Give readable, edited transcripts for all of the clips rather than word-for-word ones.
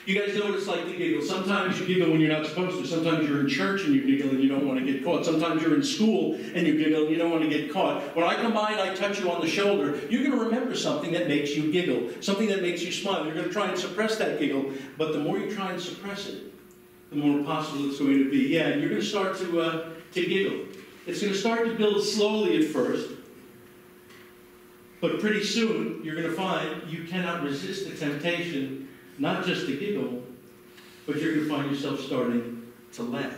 You guys know what it's like to giggle. Sometimes you giggle when you're not supposed to. Sometimes you're in church and you giggle and you don't want to get caught. Sometimes you're in school and you giggle and you don't want to get caught. When I come by and I touch you on the shoulder, you're going to remember something that makes you giggle, something that makes you smile. You're going to try and suppress that giggle, but the more you try and suppress it, the more possible it's going to be. Yeah, and you're going to start to giggle. It's going to start to build slowly at first, but pretty soon you're going to find you cannot resist the temptation, not just to giggle, but you're going to find yourself starting to laugh.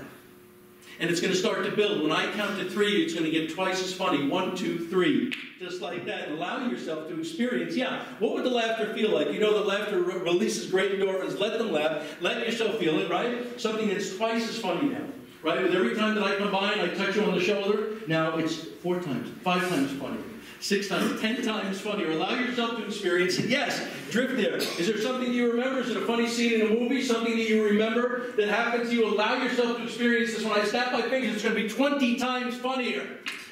And it's going to start to build. When I count to 3, it's going to get twice as funny. 1, 2, 3. Just like that. Allow yourself to experience. Yeah, what would the laughter feel like? You know that laughter releases great endorphins. Let them laugh. Let yourself feel it, right? Something that's twice as funny now. Right? With every time that I come by and I touch you on the shoulder, now it's 4 times, 5 times funnier. 6 times, 10 times funnier. Allow yourself to experience it. Yes, drift there. Is there something you remember? Is it a funny scene in a movie? Something that you remember that happened to you? Allow yourself to experience this. When I snap my fingers, it's going to be 20 times funnier.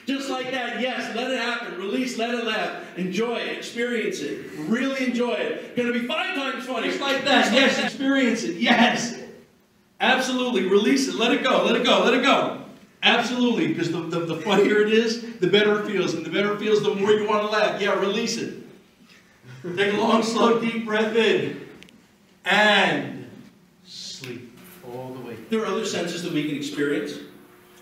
Just like that. Yes, let it happen. Release, let it laugh. Enjoy it. Experience it. Really enjoy it. Going to be 5 times funny. Just like that. Yes, experience it. Yes. Absolutely. Release it. Let it go. Let it go. Let it go. Absolutely, because the funnier it is, the better it feels. And the better it feels, the more you want to laugh. Yeah, release it. Take a long, slow, deep breath in. And sleep all the way. There are other senses that we can experience.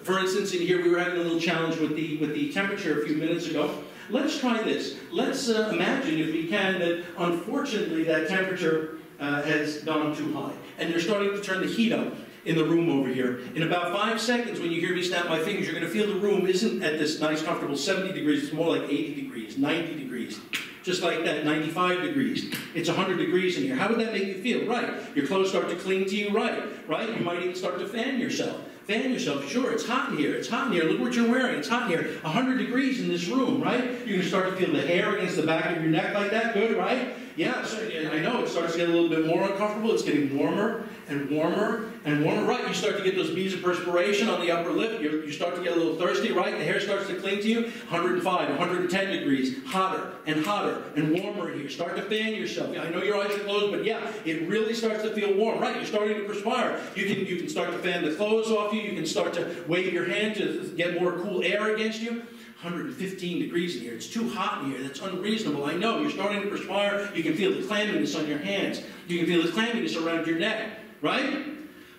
For instance, in here we were having a little challenge with the temperature a few minutes ago. Let's try this. Let's imagine, if we can, that unfortunately that temperature has gone too high. And you're starting to turn the heat up in the room over here. In about 5 seconds, when you hear me snap my fingers, you're going to feel the room isn't at this nice, comfortable 70 degrees. It's more like 80 degrees, 90 degrees. Just like that, 95 degrees. It's 100 degrees in here. How would that make you feel? Right. Your clothes start to cling to you. Right. Right? You might even start to fan yourself. Fan yourself. Sure, it's hot in here. It's hot in here. Look what you're wearing. It's hot in here. 100 degrees in this room, right? You're going to start to feel the hair against the back of your neck like that. Good, right? Yeah, so, I know. It starts to get a little bit more uncomfortable. It's getting warmer and warmer and warmer. Right, you start to get those beads of perspiration on the upper lip. You start to get a little thirsty, right? The hair starts to cling to you. 105, 110 degrees. Hotter and warmer in here. Start to fan yourself. I know your eyes are closed, but yeah, it really starts to feel warm. Right, you're starting to perspire. You can start to fan the clothes off you. You can start to wave your hand to get more cool air against you. 115 degrees in here. It's too hot in here. That's unreasonable. I know. You're starting to perspire. You can feel the clamminess on your hands. You can feel the clamminess around your neck. Right?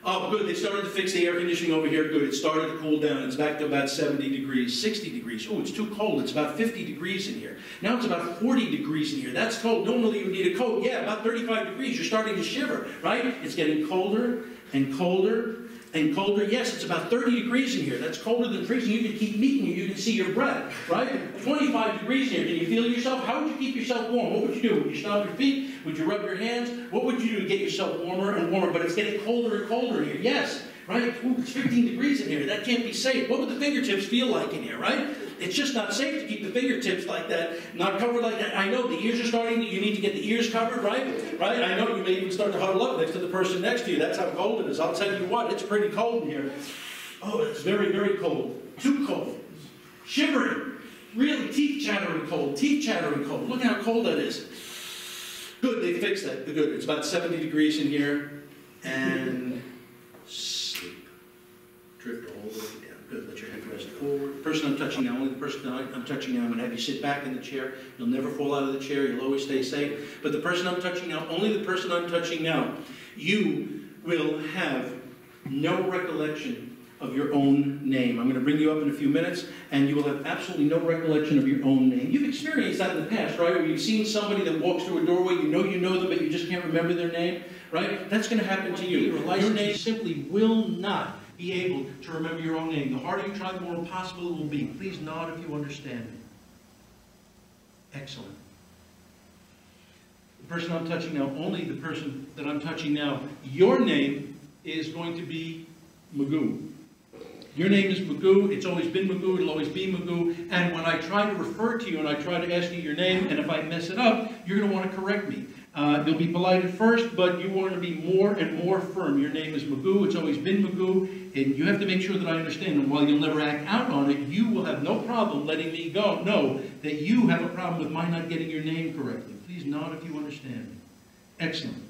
Oh, good. They started to fix the air conditioning over here. Good. It started to cool down. It's back to about 70 degrees, 60 degrees. Oh, it's too cold. It's about 50 degrees in here. Now it's about 40 degrees in here. That's cold. Normally you would need a coat. Yeah, about 35 degrees. You're starting to shiver. Right? It's getting colder and colder and colder. Yes, it's about 30 degrees in here. That's colder than freezing. You can keep meeting you. You can see your breath, right? 25 degrees in here. Can you feel yourself? How would you keep yourself warm? What would you do? Would you stomp your feet? Would you rub your hands? What would you do to get yourself warmer and warmer? But it's getting colder and colder in here. Yes, right? Ooh, it's 15 degrees in here. That can't be safe. What would the fingertips feel like in here, right? It's just not safe to keep the fingertips like that, not covered like that. I know the ears are starting, you need to get the ears covered, right? Right? I know you may even start to huddle up next to the person next to you. That's how cold it is. I'll tell you what, it's pretty cold in here. Oh, it's very, very cold. Too cold. Shivering. Really teeth chattering cold. Teeth chattering cold. Look how cold that is. Good, they fixed that. Good. It's about 70 degrees in here. And sleep. Drift all the way down. Good. Let your head rest forward. The person I'm touching now, only the person I'm touching now, I'm going to have you sit back in the chair. You'll never fall out of the chair. You'll always stay safe. But the person I'm touching now, only the person I'm touching now, you will have no recollection of your own name. I'm going to bring you up in a few minutes, and you will have absolutely no recollection of your own name. You've experienced that in the past, right? Where you've seen somebody that walks through a doorway, you know them, but you just can't remember their name, right? That's going to happen to you. Your name simply will not be able to remember your own name. The harder you try, the more impossible it will be. Please nod if you understand me. Excellent. The person I'm touching now, only the person that I'm touching now, your name is going to be Magoo. Your name is Magoo. It's always been Magoo. It'll always be Magoo. And when I try to refer to you and I try to ask you your name, and if I mess it up, you're going to want to correct me. You'll be polite at first, but you want to be more and more firm. Your name is Magoo. It's always been Magoo. And you have to make sure that I understand. And while you'll never act out on it, you will have no problem letting me know that you have a problem with my not getting your name correctly. Please nod if you understand me. Excellent.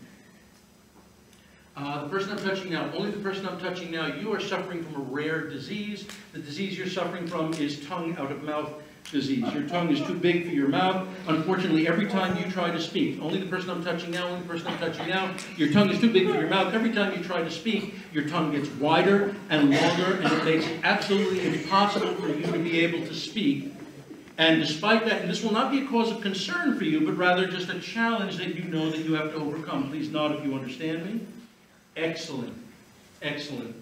The person I'm touching now, only the person I'm touching now, you are suffering from a rare disease. The disease you're suffering from is tongue out of mouth disease. Your tongue is too big for your mouth. Unfortunately, every time you try to speak, only the person I'm touching now, only the person I'm touching now, your tongue is too big for your mouth. Every time you try to speak, your tongue gets wider and longer, and it makes it absolutely impossible for you to be able to speak. And despite that, and this will not be a cause of concern for you, but rather just a challenge that you know that you have to overcome. Please nod if you understand me. Excellent. Excellent.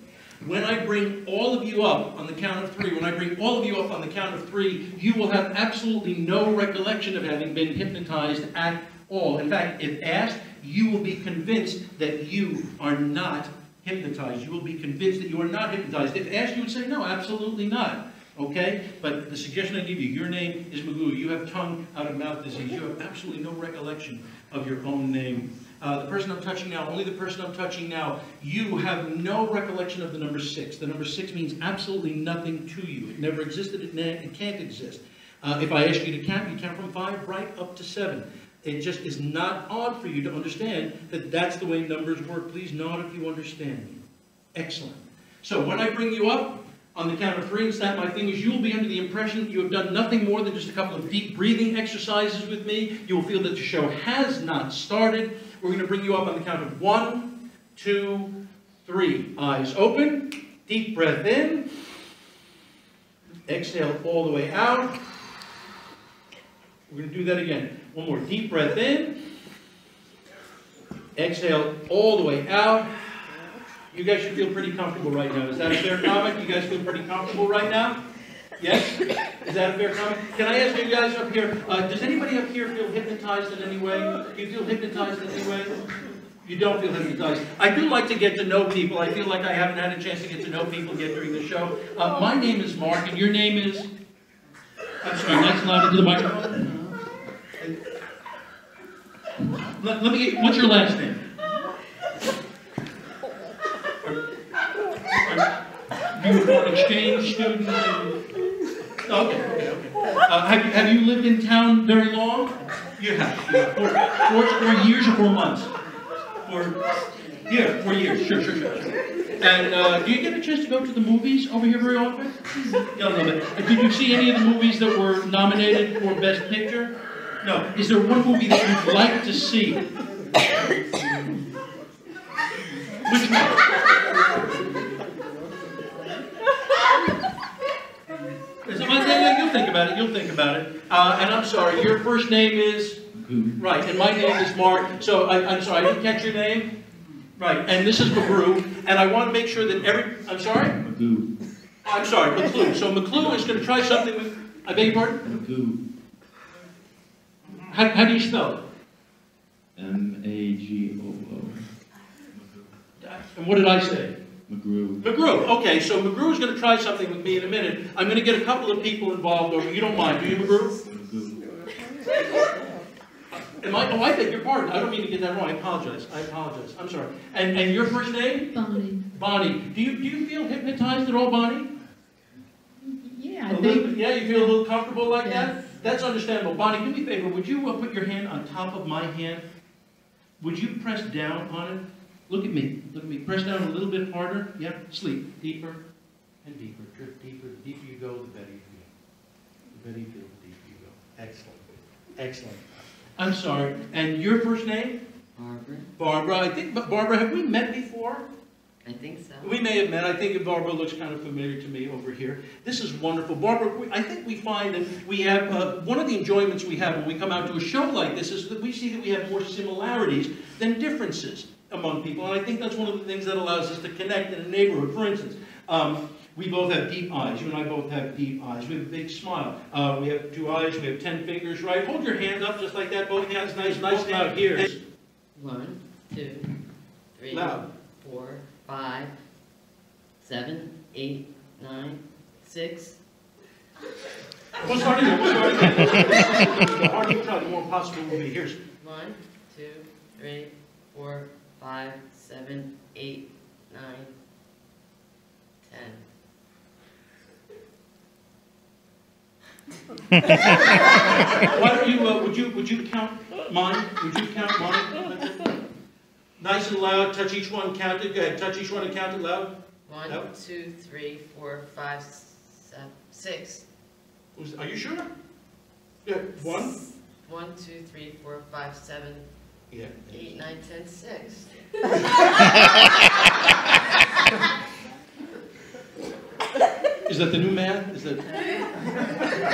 When I bring all of you up on the count of 3, when I bring all of you up on the count of 3, you will have absolutely no recollection of having been hypnotized at all. In fact, if asked, you will be convinced that you are not hypnotized. You will be convinced that you are not hypnotized. If asked, you would say, no, absolutely not. Okay? But the suggestion I give you, your name is Magoo. You have tongue out of mouth disease. You have absolutely no recollection of your own name. The person I'm touching now, only the person I'm touching now, you have no recollection of the number 6. The number 6 means absolutely nothing to you. It never existed, it can't exist. If I ask you to count, you count from 5 right up to 7. It just is not odd for you to understand that that's the way numbers work. Please nod if you understand me. Excellent. So when I bring you up, on the count of 3 and snap my fingers, you will be under the impression that you have done nothing more than just a couple of deep breathing exercises with me. You will feel that the show has not started. We're going to bring you up on the count of 1, 2, 3. Eyes open. Deep breath in. Exhale all the way out. We're going to do that again. One more. Deep breath in. Exhale all the way out. You guys should feel pretty comfortable right now. Is that a fair comment? You guys feel pretty comfortable right now? Yes? Is that a fair comment? Can I ask you guys up here, does anybody up here feel hypnotized in any way? Do you feel hypnotized in any way? You don't feel hypnotized. I do like to get to know people. I feel like I haven't had a chance to get to know people yet during the show. My name is Mark, and your name is? I'm sorry, that's loud into the microphone. Let me get, what's your last name? You were an exchange student? Okay. Have you lived in town very long? You have. 4 years or 4 months? 4 years. Sure. And do you get a chance to go to the movies over here very often? Yeah, a little bit. Did you see any of the movies that were nominated for Best Picture? No. Is there one movie that you'd like to see? Which one? You'll think about it. And I'm sorry, your first name is? Right, and my name is Mark. So I'm sorry, I didn't catch your name. Right, and this is Magoo. And I want to make sure that I'm sorry? Magoo. I'm sorry, McClue. So McClue is going to try something with, I beg your pardon? Magoo. How do you spell it? M-A-G-O-O. And what did I say? Magoo. Magoo. Okay, so Magoo is going to try something with me in a minute. I'm going to get a couple of people involved over. You don't mind, do you, Magoo? Magoo. Oh, I beg your pardon. I don't mean to get that wrong. I apologize. I'm sorry. And your first name? Bonnie. Bonnie. Do you feel hypnotized at all, Bonnie? Yeah, I think. Yeah, you feel a little comfortable like Yes. that? That's understandable. Bonnie, do me a favor. Would you put your hand on top of my hand? Would you press down on it? Look at me. Look at me. Press down a little bit harder. Yep. Sleep. Deeper and deeper. Drift deeper. The deeper you go, the better you feel. The better you feel, the deeper you go. Excellent. Excellent. I'm sorry. And your first name? Barbara. Barbara. I think, Barbara, have we met before? I think so. We may have met. I think Barbara looks kind of familiar to me over here. This is wonderful. Barbara, I think we find that we have, one of the enjoyments we have when we come out to a show like this is that we see that we have more similarities than differences among people. And I think that's one of the things that allows us to connect in a neighborhood. For instance, we both have deep eyes. You and I both have deep eyes. We have a big smile. We have 2 eyes. We have 10 fingers, right? Hold your hand up just like that. Both hands nice out here. 1, 2, 3, Loud. 4, 5, 7, 8, 9, 6. We'll start again. The harder you try, the more possible it will be. Here's 1, 2, 3, 4, 5, 7, 8, 9, 10. Why don't you, would you count mine? Would you count mine? Nice and loud. Touch each one, count it. Go ahead. Touch each one and count it loud. 1, 2, 3, 4, 5, 6. Are you sure? Yeah. 1. 1, 2, 3, 4, 5, 7, Yeah. 8, 9, 10, 6. Is that the new math? Is that?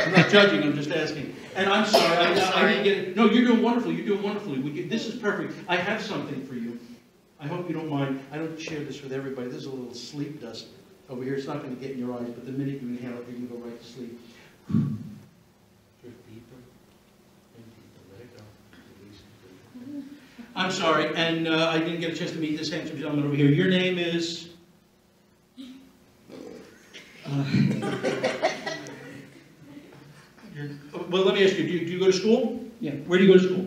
I'm not judging. I'm just asking. And I'm sorry. I didn't get it. No, you're doing wonderfully. You're doing wonderfully. This is perfect. I have something for you. I hope you don't mind. I don't share this with everybody. There's a little sleep dust over here. It's not going to get in your eyes, but the minute you inhale it, you're going to go right to sleep. Drift deeper and deeper. Let it go. Release it. I'm sorry, and I didn't get a chance to meet this handsome gentleman over here. Your name is? Well, let me ask you, do you go to school? Yeah. Where do you go to school?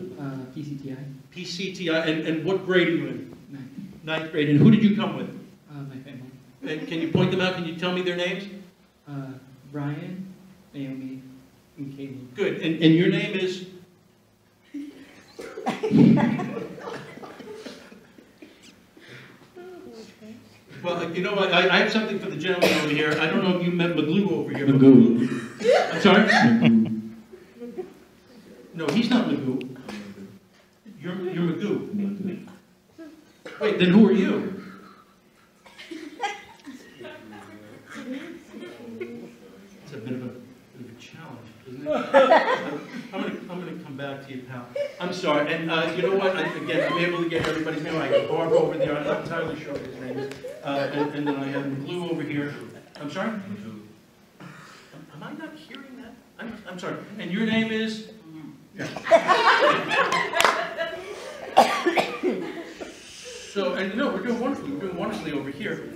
PCTI. PCTI, and what grade are you in? 9. 9th grade, and who did you come with? My family. And can you point them out? Can you tell me their names? Brian, Naomi, and Katie. Good, and your name is? Well, you know what, I have something for the gentleman over here. I don't know if you met Magoo over here. Magoo. I'm sorry? Magoo. No, he's not Magoo. You're Magoo. Wait, then who are you? It's a bit of a challenge, isn't it? I'm gonna come back to you, pal. I'm sorry, and you know what? Again, I'm able to get everybody's name. I got Barb over there. I'm not entirely sure what his name is. And then I have Blue over here. I'm sorry? Am I not hearing that? I'm sorry. And your name is? Yeah. So, and no, we're doing wonderfully. We're doing wonderfully over here.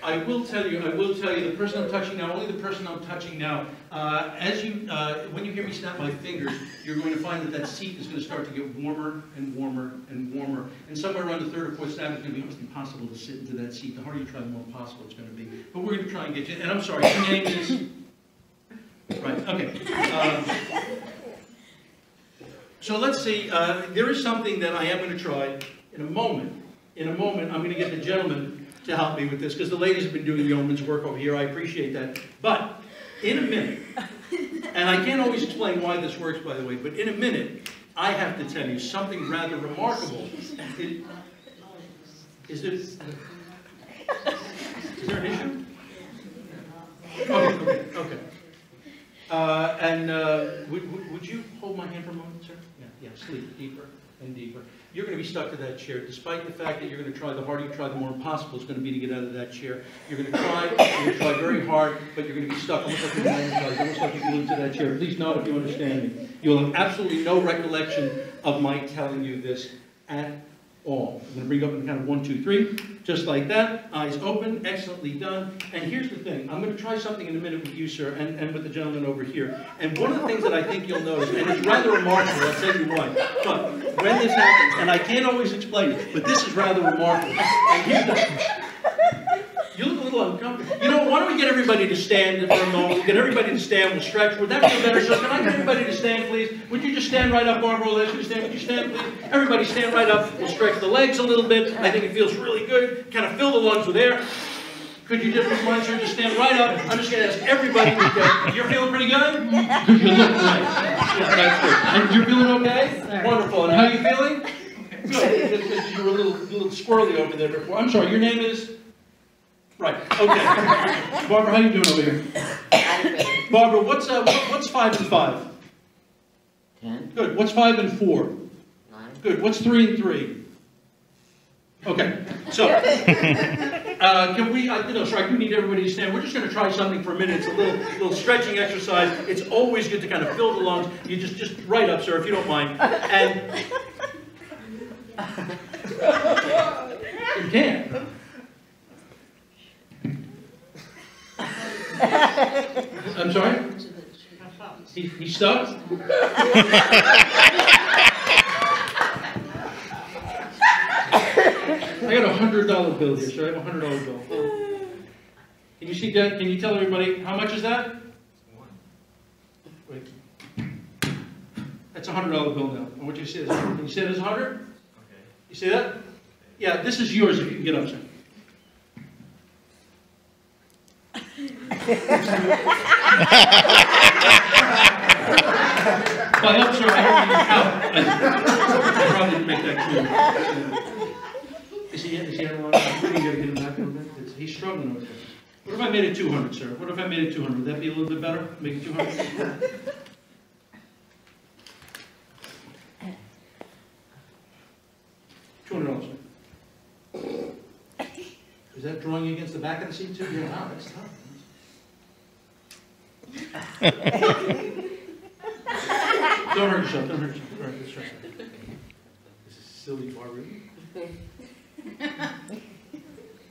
I will tell you, the person I'm touching now, only the person I'm touching now, when you hear me snap my fingers, you're going to find that seat is going to start to get warmer and warmer and warmer. And somewhere around the 3rd or 4th snap, it's going to be almost impossible to sit into that seat. The harder you try, the more possible it's going to be. But we're going to try and get you. And I'm sorry, your name is? Right, okay. So let's see, there is something that I am going to try in a moment. In a moment, I'm going to get the gentleman to help me with this, because the ladies have been doing yeoman's work over here. I appreciate that. But in a minute, and I can't always explain why this works, by the way, but in a minute, I have to tell you something rather remarkable. Is there an issue? Okay. Would you hold my hand for a moment, sir? Yeah, sleep deeper and deeper. You're going to be stuck to that chair, despite the fact that you're going to try. The harder you try, the more impossible it's going to be to get out of that chair. You're going to try very hard, but you're going to be stuck, almost like you're magnetized, almost like you're glued to that chair. At least not if you understand me. You'll have absolutely no recollection of my telling you this at all. I'm going to bring you up in kind of 1, 2, 3, just like that. Eyes open, excellently done. And here's the thing. I'm going to try something in a minute with you, sir, and with the gentleman over here. And one of the things that I think you'll notice, and it's rather remarkable, I'll tell you why. But when this happens, and I can't always explain it, but this is rather remarkable. And here's the... You look a little uncomfortable. You know, why don't we get everybody to stand for a moment? Get everybody to stand. We'll stretch. Would that feel better, sir? Can I get everybody to stand, please? Would you just stand right up, Barbara? Will ask you to stand. Would you stand, please? Everybody stand right up. We'll stretch the legs a little bit. I think it feels really good. Kind of fill the lungs with air. Could you just remind sir to stand right up? I'm just going to ask everybody. You're feeling pretty good? Because you look great. Yeah, that's good. And you're feeling okay? Wonderful. And how are you feeling? Good. Because you were a little squirrely over there before. I'm sorry. Your name is? Right, okay. Barbara, how you doing over here? Barbara, what's 5 and 5? 10. Good. What's 5 and 4? 9. Good. What's 3 and 3? Okay. So, can we, sorry, I do need everybody to stand. We're just going to try something for a minute. It's a little stretching exercise. It's always good to kind of fill the lungs. You just right up, sir, if you don't mind. And you can. I'm sorry? He's stuck? I got a $100 bill here, sir. I have a $100 bill. Can you see that? Can you tell everybody how much is that? Wait. That's a $100 bill now. I want you to see this. Can you see that as 100? Okay. You see that? Yeah, this is yours if you can get up, sir. By up, sir, I heard you shout. I probably didn't make that clear. Is he having a lot of fun? You gotta get him back a little bit. He's struggling with this. What if I made it 200, sir? What if I made it 200? Would that be a little bit better? Make it 200? $200, sir. Is that drawing you against the back of the seat too? Yeah, wow, that's tough. Don't hurt yourself, don't hurt yourself. All right, let's try that. This is silly barroom.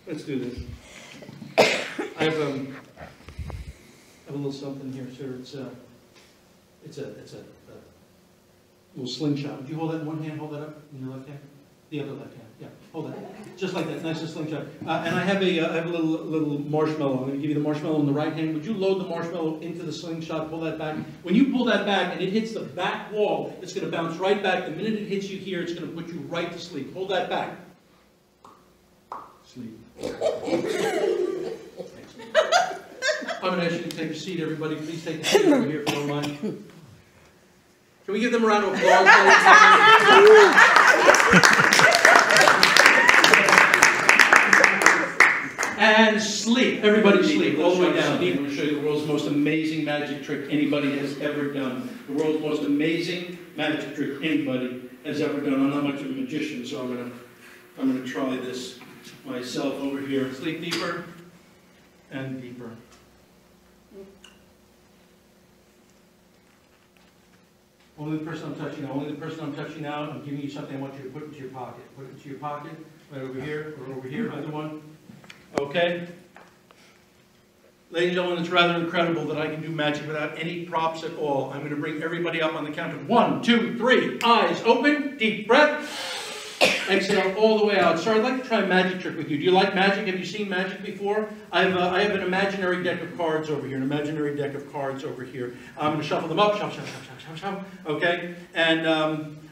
Let's do this. I have a little something here, sir. It's a little slingshot. Would you hold that in one hand? Hold that up in your left hand. The other left hand. Yeah, hold that. Just like that. Nice and slingshot. And I have a little marshmallow. I'm going to give you the marshmallow in the right hand. Would you load the marshmallow into the slingshot? Pull that back. When you pull that back and it hits the back wall, it's going to bounce right back. The minute it hits you here, it's going to put you right to sleep. Hold that back. Sleep. I'm going to ask you to take a seat, everybody. Please take a seat over here if you don't mind. Can we give them a round of applause? And sleep. Everybody sleep. All the way down. I'm going to show you the world's most amazing magic trick anybody has ever done. The world's most amazing magic trick anybody has ever done. I'm not much of a magician, so I'm going to try this myself over here. Sleep deeper and deeper. Only the person I'm touching now. Only the person I'm touching now. I'm giving you something I want you to put into your pocket. Put it into your pocket. Right over here or over here. Either one. Okay? Ladies and gentlemen, it's rather incredible that I can do magic without any props at all. I'm going to bring everybody up on the count of 1, 2, 3. Eyes open. Deep breath. Exhale all the way out. Sir, I'd like to try a magic trick with you. Do you like magic? Have you seen magic before? I have an imaginary deck of cards over here. An imaginary deck of cards over here. I'm going to shuffle them up. Shuffle, shuffle, shuffle, shuffle, shuffle. Okay? And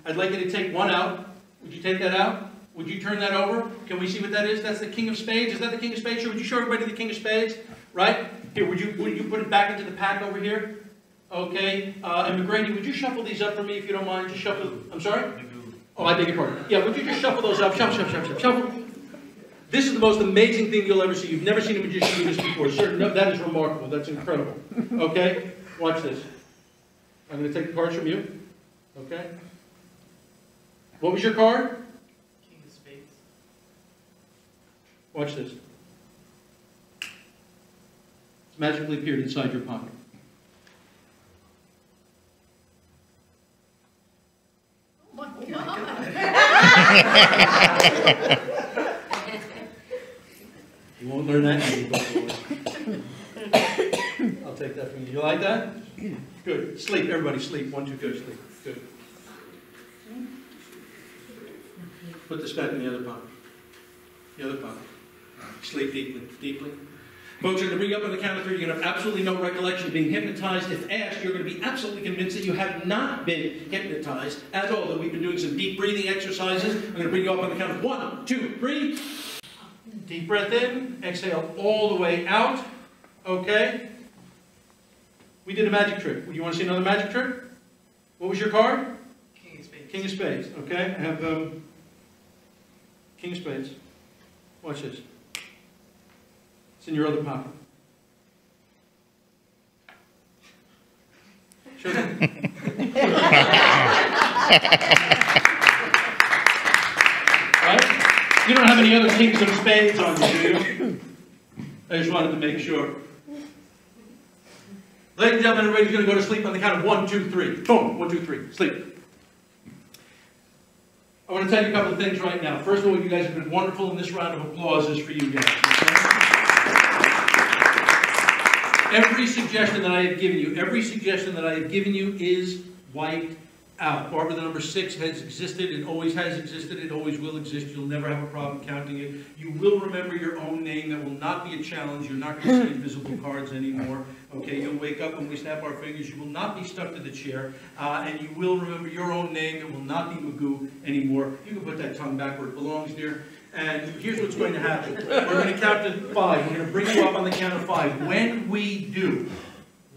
I'd like you to take one out. Would you take that out? Would you turn that over? Can we see what that is? That's the King of Spades. Is that the King of Spades? Sure. Would you show everybody the King of Spades? Right? Here, would you put it back into the pack over here? Okay. And McGrady, would you shuffle these up for me if you don't mind? Just shuffle. I'm sorry? Oh, I beg your pardon. Yeah, would you just shuffle those up? Shuffle, shuffle, shuffle, shuffle. This is the most amazing thing you'll ever see. You've never seen a magician do this before. Sir, no, that is remarkable. That's incredible. Okay? Watch this. I'm going to take the cards from you. Okay? What was your card? King of Spades. Watch this. It's magically appeared inside your pocket. You won't learn that in I'll take that from you. You like that? Good. Sleep. Everybody sleep. 1, 2, go. Sleep. Good. Put this back in the other pocket. The other pocket. Sleep deeply. Deeply. Folks, I'm going to bring you up on the count of 3. You're going to have absolutely no recollection of being hypnotized. If asked, you're going to be absolutely convinced that you have not been hypnotized at all. That we've been doing some deep breathing exercises. I'm going to bring you up on the count of 1, 2, 3. Deep breath in. Exhale all the way out. Okay? We did a magic trick. Do you want to see another magic trick? What was your card? King of Spades. King of Spades. Okay? I have King of Spades. Watch this. It's in your other pocket. Show them. Right? You don't have any other Kings of Spades on you, do you? I just wanted to make sure. Ladies and gentlemen, everybody's going to go to sleep on the count of 1, 2, 3. Boom. 1, 2, 3. Sleep. I want to tell you a couple of things right now. First of all, you guys have been wonderful, and this round of applause is for you guys. Okay? Every suggestion that I have given you, is wiped out. Barbara, the number 6 has existed. It always has existed. It always will exist. You'll never have a problem counting it. You will remember your own name. That will not be a challenge. You're not going to see invisible cards anymore. Okay, you'll wake up when we snap our fingers. You will not be stuck to the chair. And you will remember your own name. It will not be Magoo anymore. You can put that tongue back where it belongs, dear. And here's what's going to happen. We're going to count to 5. We're going to bring you up on the count of 5. When we do,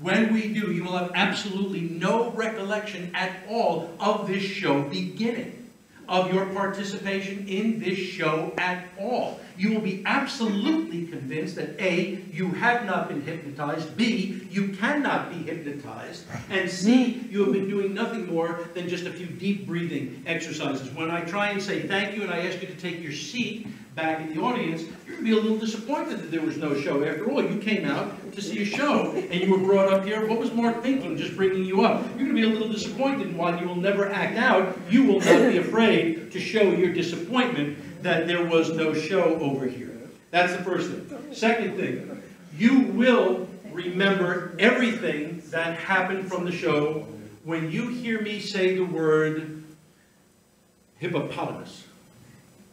you will have absolutely no recollection at all of this show beginning, of your participation in this show at all. You will be absolutely convinced that A, you have not been hypnotized, B, you cannot be hypnotized, and C, you have been doing nothing more than just a few deep breathing exercises. When I try and say thank you and I ask you to take your seat back in the audience, you're going to be a little disappointed that there was no show. After all, you came out to see a show and you were brought up here. What was Mark thinking just bringing you up? You're going to be a little disappointed, and while you will never act out, you will not be afraid to show your disappointment that there was no show over here. That's the first thing. Second thing, you will remember everything that happened from the show when you hear me say the word hippopotamus.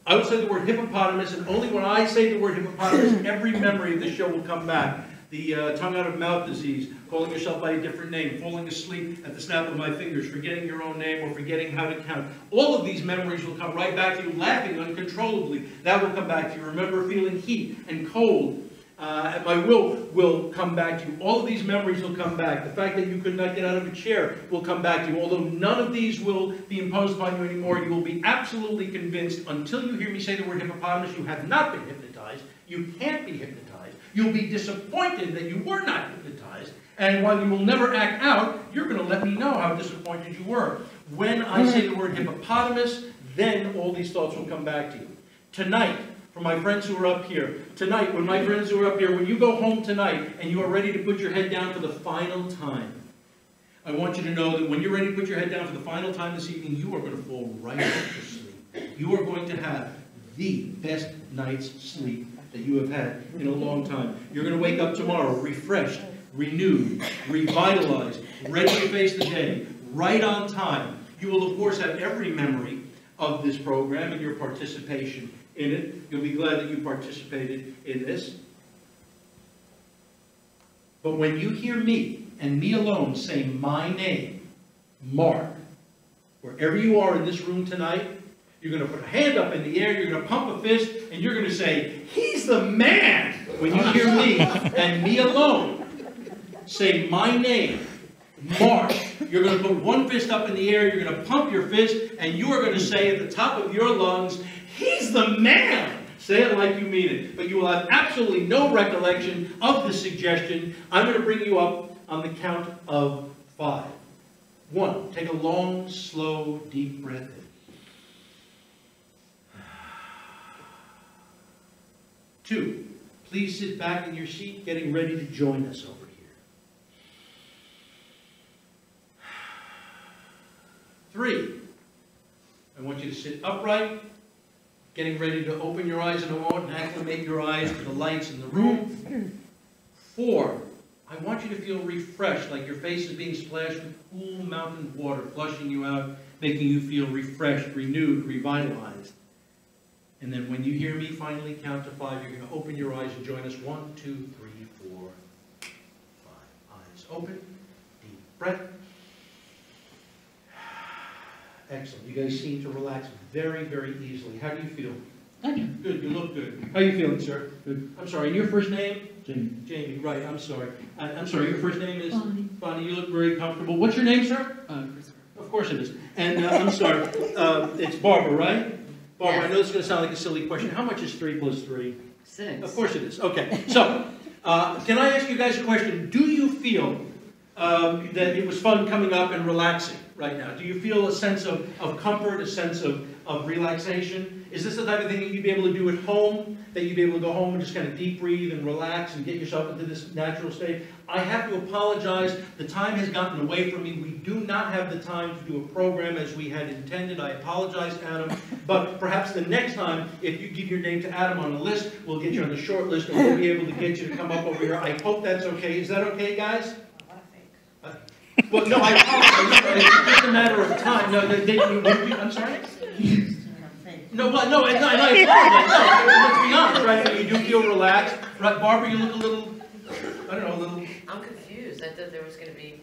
I will say the word hippopotamus, and only when I say the word hippopotamus, every memory of the show will come back. The tongue out of mouth disease, calling yourself by a different name, falling asleep at the snap of my fingers, forgetting your own name or forgetting how to count. All of these memories will come right back to you, laughing uncontrollably. That will come back to you. Remember feeling heat and cold. And my will come back to you. All of these memories will come back. The fact that you could not get out of a chair will come back to you. Although none of these will be imposed upon you anymore, you will be absolutely convinced until you hear me say the word hippopotamus, you have not been hypnotized. You can't be hypnotized. You'll be disappointed that you were not hypnotized. And while you will never act out, you're going to let me know how disappointed you were. When I say the word hippopotamus, then all these thoughts will come back to you. Tonight, for my friends who are up here, tonight, when my friends who are up here, when you go home tonight and you are ready to put your head down for the final time, I want you to know that when you're ready to put your head down for the final time this evening, you are going to fall right off to sleep. You are going to have the best night's sleep that you have had in a long time. You're going to wake up tomorrow refreshed, renewed, revitalized, ready to face the day, right on time. You will, of course, have every memory of this program and your participation in it. You'll be glad that you participated in this. But when you hear me, and me alone, say my name, Mark, wherever you are in this room tonight, you're going to put a hand up in the air, you're going to pump a fist, and you're going to say, he's the man! When you hear me, and me alone, say my name, Mark. You're going to put one fist up in the air, you're going to pump your fist, and you are going to say at the top of your lungs, he's the man! Say it like you mean it. But you will have absolutely no recollection of the suggestion. I'm going to bring you up on the count of 5. 1, take a long, slow, deep breath in. 2, please sit back in your seat, getting ready to join us over here. 3, I want you to sit upright, getting ready to open your eyes in a moment and acclimate your eyes to the lights in the room. 4, I want you to feel refreshed, like your face is being splashed with cool mountain water, flushing you out, making you feel refreshed, renewed, revitalized. And then when you hear me finally count to 5, you're going to open your eyes and join us. 1, 2, 3, 4, 5. Eyes open. Deep breath. Excellent. You guys seem to relax very, very easily. How do you feel? Good. You look good. How are you feeling, sir? Good. I'm sorry. And your first name? Jamie. Jamie. Right. I'm sorry. I'm sorry. Your first name is? Bonnie. Bonnie. You look very comfortable. What's your name, sir? Christopher. Of course it is. And I'm sorry. It's Barbara, right? Barbara, Yes. I know this is going to sound like a silly question. How much is 3 plus 3? 6. Of course it is. Okay. So, can I ask you guys a question? Do you feel that it was fun coming up and relaxing right now? Do you feel a sense of comfort, a sense of relaxation? Is this the type of thing that you'd be able to do at home? That you'd be able to go home and just kind of deep breathe and relax and get yourself into this natural state? I have to apologize. The time has gotten away from me. We do not have the time to do a program as we had intended. I apologize, Adam. But perhaps the next time, if you give your name to Adam on the list, we'll get you on the short list and we'll be able to get you to come up over here. I hope that's okay. Is that okay, guys? Well, no, I apologize. It's just a matter of time. No, I'm sorry? No, but no, and I apologize. No, let's be honest, right? You do feel relaxed. Right, Barbara, you look a little, I don't know, a little... I'm confused. I thought there was going to be,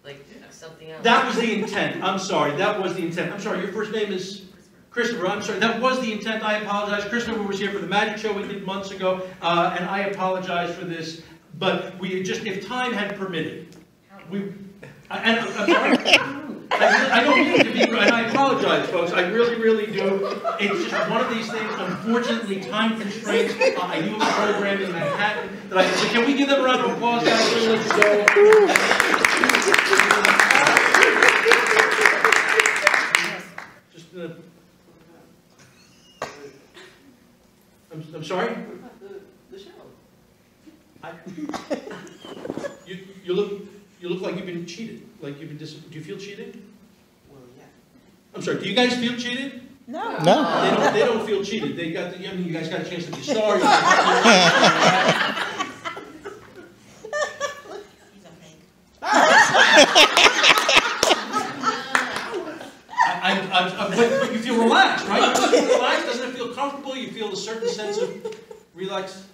like, something else. That was the intent. I'm sorry. That was the intent. I'm sorry. Your first name is Christopher, I'm sorry, that was the intent, I apologize. Christopher was here for the magic show we did months ago, and I apologize for this, but we just, if time had permitted, I'm sorry, I don't mean to be, and I apologize, folks, I really, really do. It's just one of these things, unfortunately, time constraints. I do a program in Manhattan that so can we give them a round of applause, guys? Really, let's go. Just, I'm sorry? The show. You look like you've been cheated. Like you've been do you feel cheated? Well, yeah. I'm sorry. Do you guys feel cheated? No. They don't feel cheated. They got the. I mean, you guys got a chance to be sorry. He's a fake. But you feel relaxed, right? You feel relaxed. Doesn't it feel comfortable? You feel a certain sense of relaxation.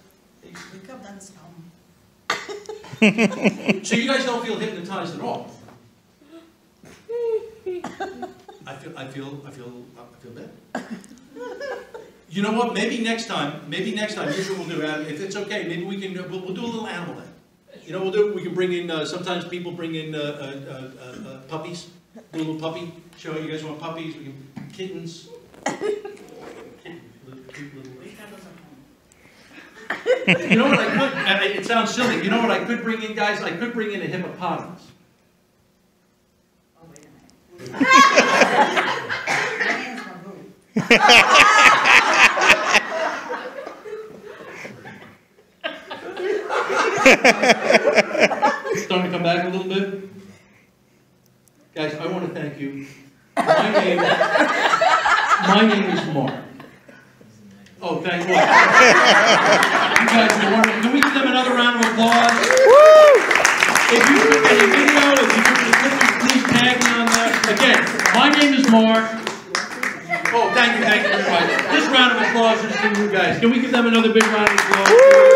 So you guys don't feel hypnotized at all. I feel bad. You know what? Maybe next time, here's what we'll do. If it's okay, maybe we can, we'll do a little animal then. You know, we can bring in, sometimes people bring in puppies. Do a little puppy show. You guys want puppies? We can, kittens. You know what I could, it sounds silly, you know what I could bring in, guys? I could bring in a hippopotamus. Oh, wait a minute. My hands my boo. Starting to come back a little bit. Guys, I want to thank you. My name is Mark. Oh, thank you. You guys are wonderful. Can we give them another round of applause? If you took any video, if you took any pictures, please tag me on that. Again, my name is Mark. Oh, thank you very much. This round of applause is for you guys. Can we give them another big round of applause?